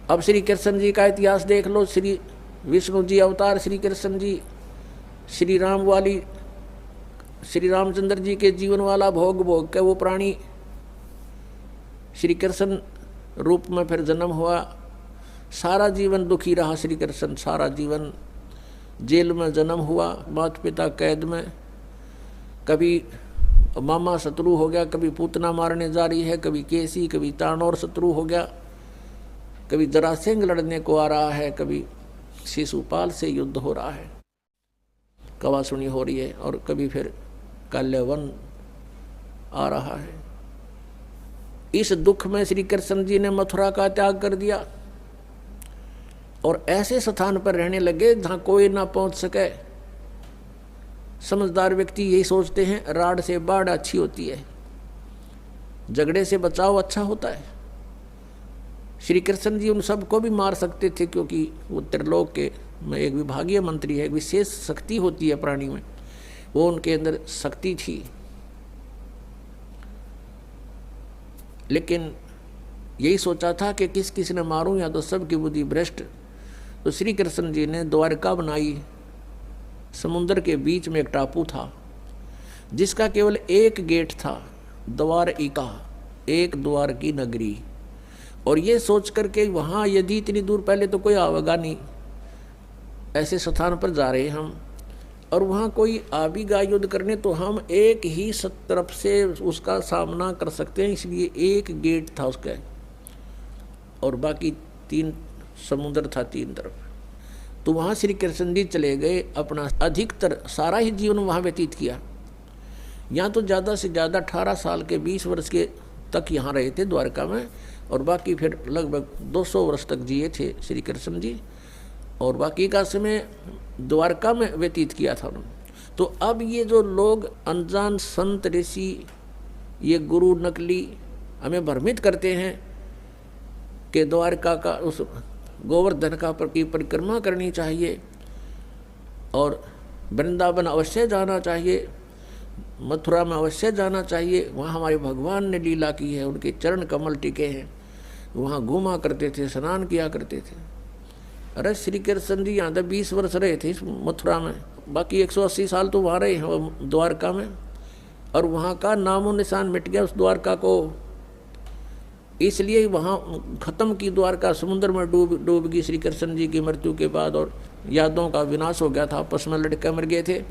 अब श्री कृष्ण जी का इतिहास देख लो। श्री विष्णु जी अवतार श्री कृष्ण जी, श्री राम वाली, श्री रामचंद्र जी के जीवन वाला भोग भोग के वो प्राणी श्री कृष्ण रूप में फिर जन्म हुआ। सारा जीवन दुखी रहा श्री कृष्ण, सारा जीवन जेल में जन्म हुआ, माता पिता कैद में, कभी मामा शत्रु हो गया, कभी पूतना मारने जा रही है, कभी केसी, कभी तानौर शत्रु हो गया, कभी जरासेंग लड़ने को आ रहा है, कभी शिशुपाल से युद्ध हो रहा है, कवासुनी हो रही है, और कभी फिर काल्यवन आ रहा है। इस दुख में श्री कृष्ण जी ने मथुरा का त्याग कर दिया और ऐसे स्थान पर रहने लगे जहां कोई ना पहुंच सके। समझदार व्यक्ति यही सोचते हैं राड से बाढ़ अच्छी होती है, झगड़े से बचाव अच्छा होता है। श्री कृष्ण जी उन सबको भी मार सकते थे, क्योंकि वो त्रिलोक के में एक विभागीय मंत्री है, विशेष शक्ति होती है प्राणी में, वो उनके अंदर शक्ति थी। लेकिन यही सोचा था कि किस किस ने मारूं, या तो सबकी बुद्धि भ्रष्ट। तो श्री कृष्ण जी ने द्वारका बनाई। समुद्र के बीच में एक टापू था जिसका केवल एक गेट था, द्वारिका, एक द्वार की नगरी। और ये सोच करके वहाँ यदि इतनी दूर पहले तो कोई आवेगा नहीं, ऐसे स्थान पर जा रहे हम, और वहाँ कोई आवेगा युद्ध करने तो हम एक ही तरफ से उसका सामना कर सकते हैं, इसलिए एक गेट था उसका, और बाकी 3 समुद्र था 3 तरफ। तो वहाँ श्री कृष्ण जी चले गए, अपना अधिकतर सारा ही जीवन वहाँ व्यतीत किया। यहाँ तो ज़्यादा से ज़्यादा 18 साल के 20 वर्ष के तक यहाँ रहे थे द्वारका में, और बाकी फिर लगभग 200 वर्ष तक जिए थे श्री कृष्ण जी, और बाकी का समय द्वारका में व्यतीत किया था उन्होंने। तो अब ये जो लोग अनजान संत ऋषि, ये गुरु नकली हमें भ्रमित करते हैं कि द्वारका का उस गोवर्धन का की परिक्रमा करनी चाहिए और वृंदावन अवश्य जाना चाहिए, मथुरा में अवश्य जाना चाहिए, वहाँ हमारे भगवान ने लीला की है, उनके चरण कमल टिके हैं, वहाँ घूमा करते थे, स्नान किया करते थे। अरे श्री कृष्ण जी यहाँ तक 20 वर्ष रहे थे इस मथुरा में, बाकी 180 साल तो वहाँ रहे हैं द्वारका में, और वहाँ का नामो निशान मिट गया उस द्वारका को। इसलिए वहाँ खत्म की द्वारका, समुद्र में डूब गई श्री कृष्ण जी की मृत्यु के बाद, और यादों का विनाश हो गया था, आपस में लड़के मर गए थे,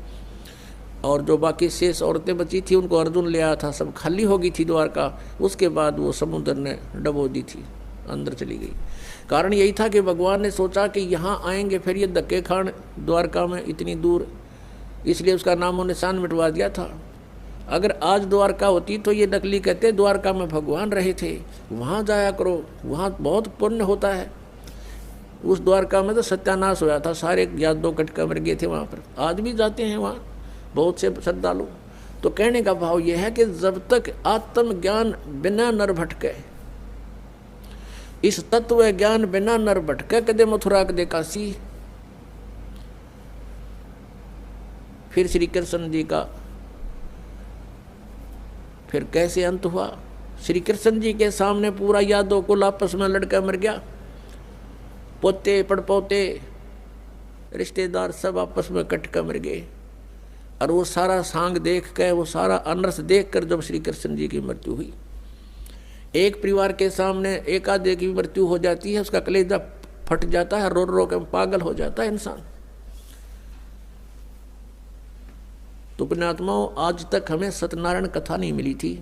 और जो बाकी शेष औरतें बची थी उनको अर्जुन ले आया था, सब खाली हो गई थी द्वारका। उसके बाद वो समुद्र ने डबो दी थी, अंदर चली गई। कारण यही था कि भगवान ने सोचा कि यहाँ आएंगे फिर ये धक्के खान द्वारका में इतनी दूर, इसलिए उसका नामो निशान मिटवा दिया था। अगर आज द्वारका होती तो ये नकली कहते द्वारका में भगवान रहे थे, वहाँ जाया करो, वहाँ बहुत पुण्य होता है। उस द्वारका में तो सत्यानाश होया था, सारे यादों कटका मर गए थे वहाँ पर। आज भी जाते हैं वहाँ बहुत से श्रद्धालु। तो कहने का भाव यह है कि जब तक आत्मज्ञान बिना नर भटके, इस तत्व ज्ञान बिना नर भटके, कदे मथुरा कदे काशी। फिर श्री कृष्ण जी का फिर कैसे अंत हुआ? श्री कृष्ण जी के सामने पूरा यादव कुल आपस में लड़का मर गया, पोते पड़पोते रिश्तेदार सब आपस में कट कर मर गए। और वो सारा सांग देख कर, वो सारा अनरस देख कर जब श्री कृष्ण जी की मृत्यु हुई, एक परिवार के सामने एक आधे की मृत्यु हो जाती है, उसका कलेजा फट जाता है, रो रो कर पागल हो जाता है इंसान। तो पुण्यात्माओं, आज तक हमें सत्यनारायण कथा नहीं मिली थी,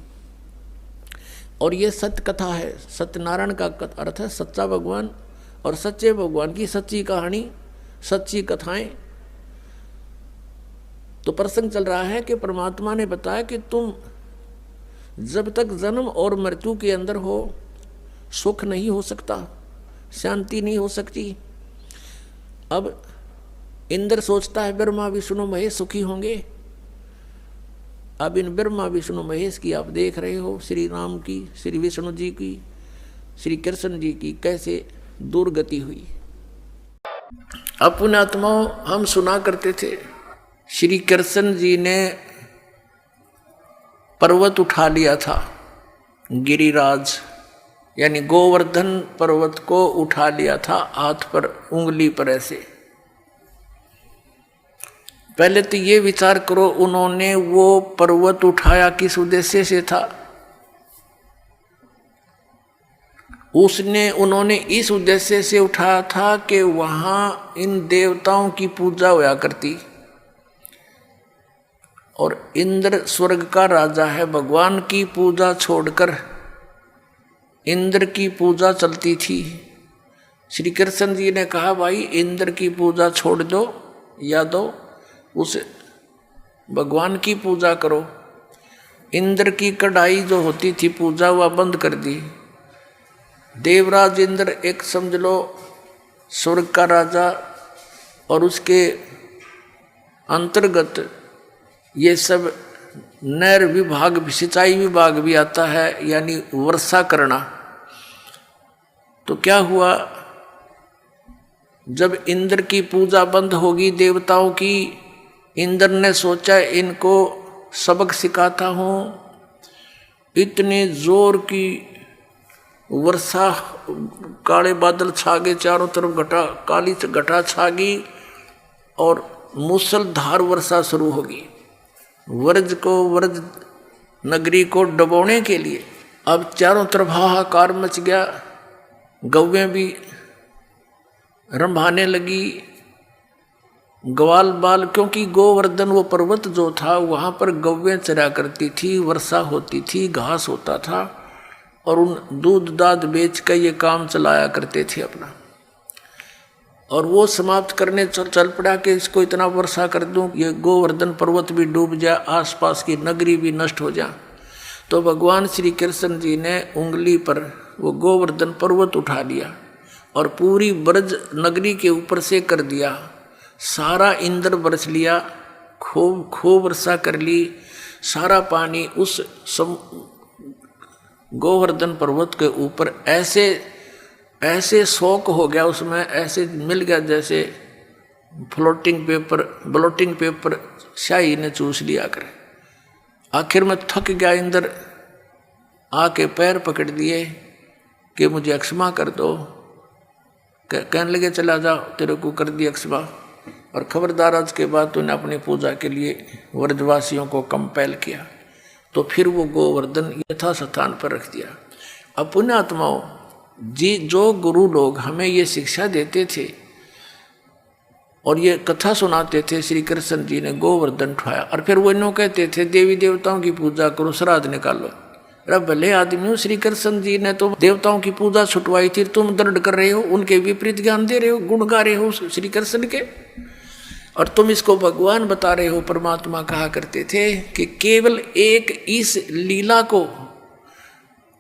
और ये सत्य कथा है। सत्यनारायण का अर्थ है सच्चा भगवान, और सच्चे भगवान की सच्ची कहानी, सच्ची कथाएं। तो प्रसंग चल रहा है कि परमात्मा ने बताया कि तुम जब तक जन्म और मृत्यु के अंदर हो, सुख नहीं हो सकता, शांति नहीं हो सकती। अब इंद्र सोचता है ब्रह्मा विष्णु महेश सुखी होंगे। अब इन ब्रह्मा विष्णु महेश की आप देख रहे हो, श्री राम की, श्री विष्णु जी की, श्री कृष्ण जी की कैसे दुर्गति हुई। अब पुण्यात्माओं, हम सुना करते थे श्री कृष्ण जी ने पर्वत उठा लिया था, गिरिराज, यानी गोवर्धन पर्वत को उठा लिया था हाथ पर, उंगली पर ऐसे। पहले तो ये विचार करो, उन्होंने वो पर्वत उठाया किस उद्देश्य से था? उन्होंने इस उद्देश्य से उठाया था कि वहां इन देवताओं की पूजा होया करती, और इंद्र स्वर्ग का राजा है, भगवान की पूजा छोड़कर इंद्र की पूजा चलती थी। श्री कृष्ण जी ने कहा भाई इंद्र की पूजा छोड़ दो, या दो उस भगवान की पूजा करो। इंद्र की कढ़ाई जो होती थी पूजा, वह बंद कर दी। देवराज इंद्र एक समझ लो स्वर्ग का राजा, और उसके अंतर्गत ये सब नहर विभाग, सिंचाई विभाग भी आता है, यानी वर्षा करना। तो क्या हुआ, जब इंद्र की पूजा बंद होगी देवताओं की, इंद्र ने सोचा इनको सबक सिखाता हूँ। इतने जोर की वर्षा, काले बादल छा गए चारों तरफ, काली घटा छा गई और मूसलधार वर्षा शुरू होगी। व्रज नगरी को डुबोने के लिए अब चारों तरफ हाहाकार मच गया। गौवें भी रंभाने लगी, ग्वाल बाल, क्योंकि गोवर्धन वो पर्वत जो था वहाँ पर गौवें चरा करती थी, वर्षा होती थी, घास होता था, और उन दूध दाद बेच कर ये काम चलाया करते थे अपना। और वो समाप्त करने चल पड़ा कि इसको इतना वर्षा कर दूं ये गोवर्धन पर्वत भी डूब जाए, आसपास की नगरी भी नष्ट हो जाए। तो भगवान श्री कृष्ण जी ने उंगली पर वो गोवर्धन पर्वत उठा लिया और पूरी ब्रज नगरी के ऊपर से कर दिया। सारा इंद्र बरस लिया, खूब वर्षा कर ली। सारा पानी उस गोवर्धन पर्वत के ऊपर ऐसे शौक हो गया, उसमें ऐसे मिल गया जैसे ब्लोटिंग पेपर शाही ने चूस लिया करे। आखिर में थक गया इंद्र, आके पैर पकड़ दिए कि मुझे अक्षमा कर दो। कहने लगे चला जाओ, तेरे को कर दी अक्षमा, और खबरदार आज के बाद तूने अपनी पूजा के लिए व्रजवासियों को कंपेल किया। तो फिर वो गोवर्धन यथा स्थान पर रख दिया। अब पुण्यात्माओं जी, जो गुरु लोग हमें ये शिक्षा देते थे और ये कथा सुनाते थे, श्री कृष्ण जी ने गोवर्धन उठाया, और फिर वो इन्हों कहते थे देवी देवताओं की पूजा करो, श्राद्ध निकालो। अरे भले आदमी हो, श्री कृष्ण जी ने तो देवताओं की पूजा छुटवाई थी, तुम दंड कर रहे हो, उनके विपरीत ज्ञान दे रहे हो, गुण गा रहे हो श्री कृष्ण के, और तुम इसको भगवान बता रहे हो। परमात्मा कहा करते थे कि केवल एक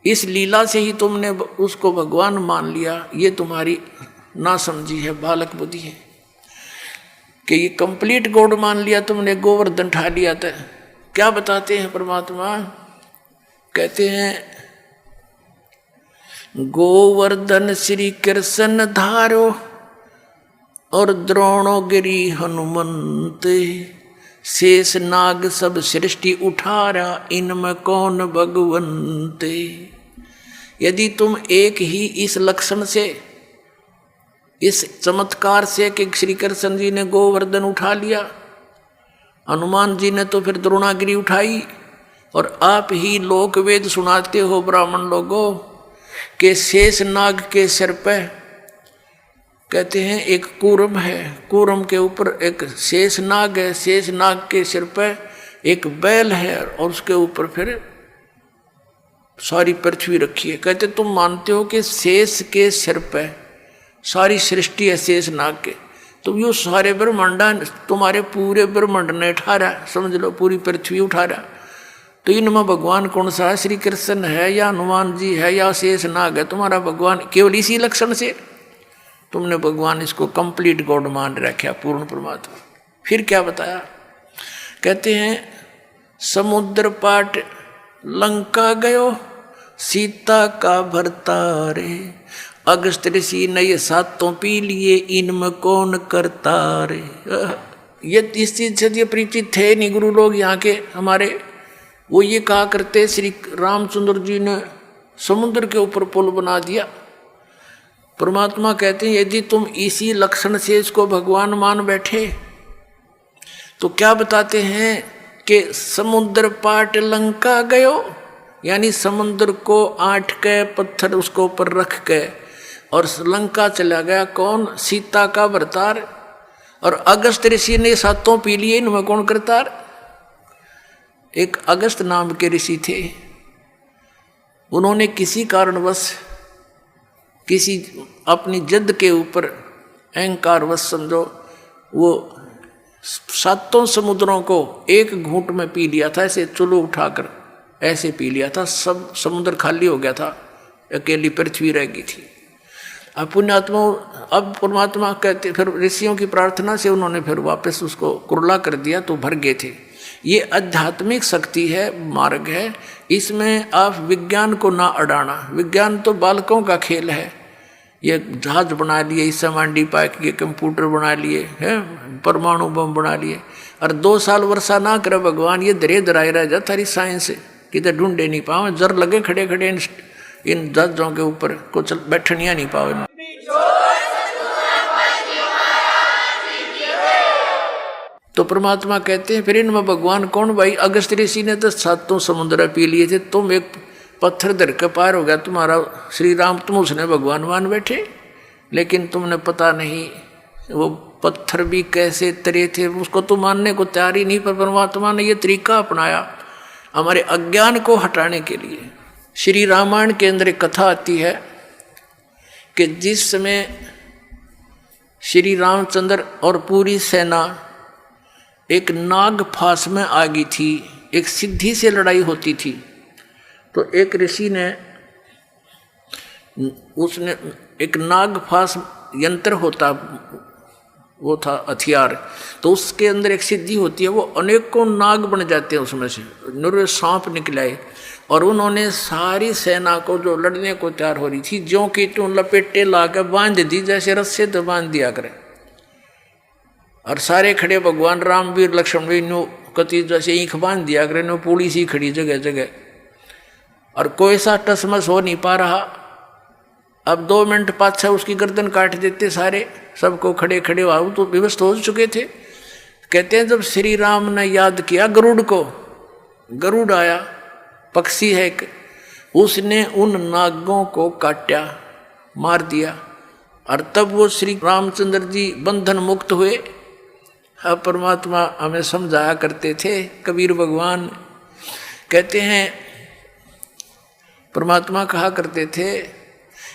इस लीला से ही तुमने उसको भगवान मान लिया, ये तुम्हारी नासमझी है, बालक बुद्धि है कि ये कंप्लीट गॉड मान लिया तुमने, गोवर्धन उठा लिया था। क्या बताते हैं परमात्मा? कहते हैं गोवर्धन श्री कृष्ण धारो और द्रोणोगिरी हनुमंत, शेष नाग सब सृष्टि उठारा, इनमें कौन भगवंत। यदि तुम एक ही इस लक्षण से, इस चमत्कार से कि श्री कृष्ण जी ने गोवर्धन उठा लिया, हनुमान जी ने तो फिर द्रोणागिरी उठाई, और आप ही लोक वेद सुनाते हो ब्राह्मण लोगों के शेष नाग के सिर पे कहते हैं एक कूर्म है, कूर्म के ऊपर एक शेष नाग है, शेष नाग के सिर पे एक बैल है, और उसके ऊपर फिर सारी पृथ्वी रखी है। कहते तुम मानते हो कि शेष के सिर पे सारी सृष्टि है शेष नाग के, तो यो सारे ब्रह्मांडा तुम्हारे पूरे ब्रह्मांड ने उठा रहा, समझ लो पूरी पृथ्वी उठा रहा। तो इनमें भगवान कौन सा है? श्री कृष्ण है या हनुमान जी है या शेष नाग है तुम्हारा भगवान? केवल इसी लक्षण से तुमने भगवान इसको कंप्लीट गॉड मान रखा, पूर्ण परमात्मा। फिर क्या बताया? कहते हैं समुद्र पाट लंका गयो, सीता का भरतारे, अगस्त ऋषि ने ये सातों पी लिए, इनमें कौन करता रे। ये इस चीज से ये परिचित थे नहीं गुरु लोग यहाँ के हमारे। वो ये कहा करते श्री रामचंद्र जी ने समुद्र के ऊपर पुल बना दिया। परमात्मा कहते हैं यदि तुम इसी लक्षण से इसको भगवान मान बैठे तो क्या बताते हैं कि समुद्र पाट लंका गयो, यानी समुद्र को आट के पत्थर उसको ऊपर रख के और लंका चला गया। कौन? सीता का अवतार। और अगस्त ऋषि ने सातों पी लिए, इनमें कौन करतार? एक अगस्त नाम के ऋषि थे, उन्होंने किसी कारणवश किसी अपनी जिद के ऊपर अहंकारवश समझो वो सातों समुद्रों को एक घूंट में पी लिया था, ऐसे चुल्लू उठाकर ऐसे पी लिया था। सब समुद्र खाली हो गया था, अकेली पृथ्वी रह गई थी। अब पुण्यात्मा, अब परमात्मा कहते, फिर ऋषियों की प्रार्थना से उन्होंने फिर वापस उसको कुरला कर दिया तो भर गए थे। ये आध्यात्मिक शक्ति है, मार्ग है, इसमें आप विज्ञान को ना अड़ाना। विज्ञान तो बालकों का खेल है। ये जहाज बना लिए, इससे मांडी पाए के कंप्यूटर बना लिए हैं, परमाणु बम बना लिए, और 2 साल वर्षा ना करे भगवान, ये धरे धराए रह जा थारी साइंस किधर ढूंढे नहीं पाओ। जर लगे खड़े खड़े इन जहाजों के ऊपर कुछ बैठनिया नहीं पाओ। तो परमात्मा कहते हैं फिर इनमें भगवान कौन? भाई अगस्त ऋषि ने तो सातों समुद्र पी लिए थे, तुम एक पत्थर धर के पार हो गया तुम्हारा श्री राम, तुम उसने भगवान मान बैठे। लेकिन तुमने पता नहीं वो पत्थर भी कैसे तरे थे, उसको तो मानने को तैयार ही नहीं। पर परमात्मा ने ये तरीका अपनाया हमारे अज्ञान को हटाने के लिए। श्री रामायण के अंदर एक कथा आती है कि जिस समय श्री रामचंद्र और पूरी सेना एक नाग फांस में आ गई थी, एक सिद्धि से लड़ाई होती थी, तो एक ऋषि ने उसने एक नाग फांस यंत्र होता, वो था हथियार, तो उसके अंदर एक सिद्धि होती है, वो अनेकों नाग बन जाते हैं, उसमें से निरे सांप निकलाए। और उन्होंने सारी सेना को जो लड़ने को तैयार हो रही थी ज्यों की त्यों लपेटे ला के बांध दी, जैसे रस्से तो बांध दिया करे। और सारे खड़े भगवान राम वीर लक्ष्मण भी नो कति जैसे ईख बांध दिया करे, नो पूरी सी खड़ी जगह जगह, और कोई सा टसमस हो नहीं पा रहा। अब 2 मिनट पाछा उसकी गर्दन काट देते सारे, सबको खड़े खड़े आओ तो विवश हो चुके थे। कहते हैं जब श्री राम ने याद किया गरुड़ को, गरुड़ आया, पक्षी है एक, उसने उन नागों को काटा, मार दिया, और तब वो श्री रामचंद्र जी बंधन मुक्त हुए। अब परमात्मा हमें समझाया करते थे, कबीर भगवान कहते हैं, परमात्मा कहा करते थे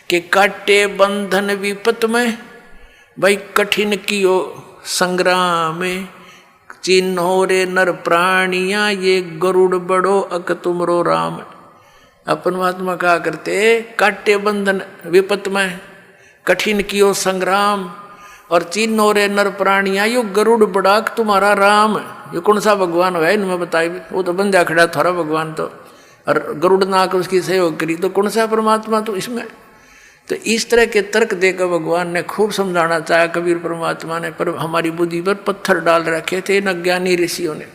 कि काटे बंधन विपत में, भाई कठिन कियो संग्राम में, चिन्हो रे नर प्राणिया ये गरुड़ बड़ो अक तुमरो राम। अब परमात्मा कहा करते काटे बंधन विपत में, कठिन कियो संग्राम, और चिन्हो रे नर प्राणिया यो गरुड़ बड़ाक तुम्हारा राम। ये कौन सा भगवान है इनमें बताइए? वो तो बंदा खड़ा थारा भगवान, तो और गरुड़ नाक उसकी सहयोग करी, तो कौन सा परमात्मा तो इसमें? तो इस तरह के तर्क देकर भगवान ने खूब समझाना चाहा कबीर परमात्मा ने, पर हमारी बुद्धि पर पत्थर डाल रखे थे इन अज्ञानी ऋषियों ने।